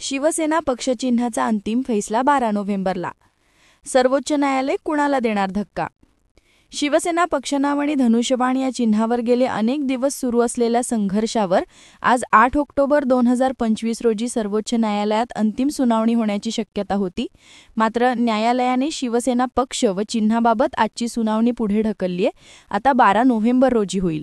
शिवसेना पक्षचिन्हाचा अंतिम फैसला 12 नोव्हेंबरला. सर्वोच्च न्यायालय कुणाला देणार धक्का? शिवसेना पक्षनाव आणि धनुष्यबाण या चिन्हावर गेले अनेक दिवस सुरू असलेल्या संघर्षावर आज 8 ऑक्टोबर 2025 रोजी सर्वोच्च न्यायालयात अंतिम सुनावणी होण्याची शक्यता होती. मात्र न्यायालयाने शिवसेना पक्ष व चिन्हाबाबत आजची सुनावणी पुढे ढकलली आहे. आता 12 नोव्हेंबर रोजी होईल.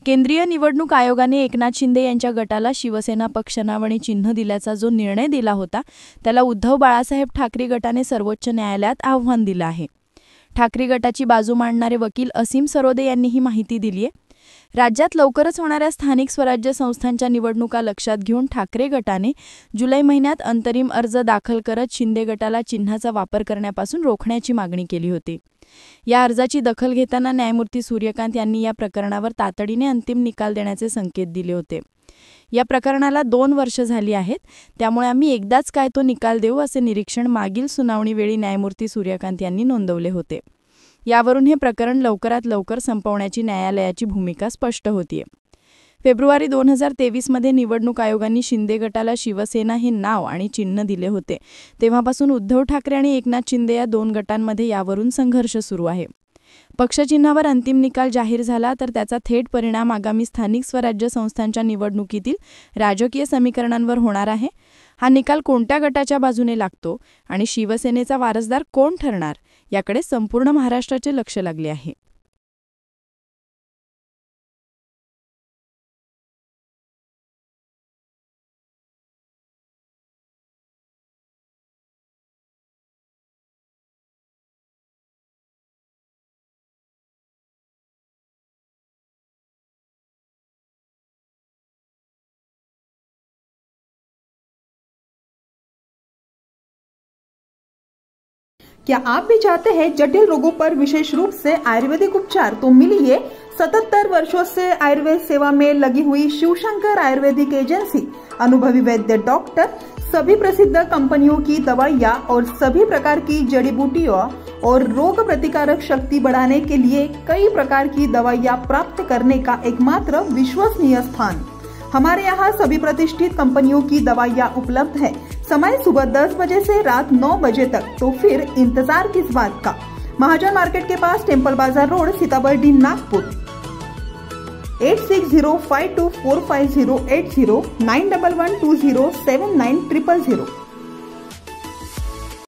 केंद्रीय निवडणूक आयोगाने एकनाथ शिंदे यांच्या गटाला शिवसेना पक्षनाव आणि चिन्ह दिल्याचा जो निर्णय दिला होता त्याला उद्धव बाळासाहेब ठाकरे गटाने सर्वोच्च न्यायालयात आव्हान दिलं आहे. ठाकरे गटाची बाजू मांडणारे वकील असीम सरोदे यांनी ही माहिती दिली आहे. राज्यात लवकरच होणाऱ्या स्थानिक स्वराज्य संस्थांच्या निवडणुका लक्षात घेऊन ठाकरे गटाने जुलै महिन्यात अंतरिम अर्ज दाखल करत शिंदे गटाला चिन्हाचा वापर करण्यापासून रोखण्याची मागणी केली होती. या अर्जाची दखल घेताना न्यायमूर्ती सूर्यकांत यांनी या प्रकरणावर तातडीने अंतिम निकाल देण्याचे संकेत दिले होते. या प्रकरणाला 2 वर्ष झाली आहेत, त्यामुळे आम्ही एकदाच काय तो निकाल देऊ असे निरीक्षण मागील सुनावणीवेळी न्यायमूर्ती सूर्यकांत यांनी नोंदवले होते. यावरून हे प्रकरण लवकरात लवकर संपवण्याची न्यायालयाची भूमिका स्पष्ट होतीये. फेब्रुवारी 2023 निवडणूक आयोगाने शिंदे गटाला शिवसेना हे नाव आणि चिन्ह दिले होते. तेव्हापासून उद्धव ठाकरे आणि एकनाथ शिंदे या 2 गटांमध्ये यावरून संघर्ष सुरू आहे. पक्षचिन्हावर अंतिम निकाल जाहीर झाला तर त्याचा थेट परिणाम आगामी स्थानिक स्वराज्य संस्थांच्या निवडणुकीतील राजकीय समीकरणांवर होणार आहे. हा निकाल कोणत्या गटाच्या बाजूने लागतो आणि शिवसेनेचा वारसदार कोण ठरणार याकडे संपूर्ण महाराष्ट्राचे लक्ष लागले आहे. क्या आप भी चाहते हैं जटिल रोगों पर विशेष रूप से आयुर्वेदिक उपचार? तो मिलिए 77 वर्षों से आयुर्वेद सेवा में लगी हुई शिवशंकर आयुर्वेदिक एजेंसी, अनुभवी वैद्य डॉक्टर, सभी प्रसिद्ध कंपनियों की दवाइयाँ और सभी प्रकार की जड़ी बूटियों और रोग प्रतिकारक शक्ति बढ़ाने के लिए कई प्रकार की दवाइयाँ प्राप्त करने का एकमात्र विश्वसनीय स्थान। हमारे यहाँ सभी प्रतिष्ठित कंपनियों की दवाइयाँ उपलब्ध है। समय सुबह 10 बजे से रात 9 बजे तक, तो फिर इंतजार किस बात का। महाजन मार्केट के पास टेम्पल बाजार रोड, सीताबर्डी, नागपुर। 8605245080 9112079000।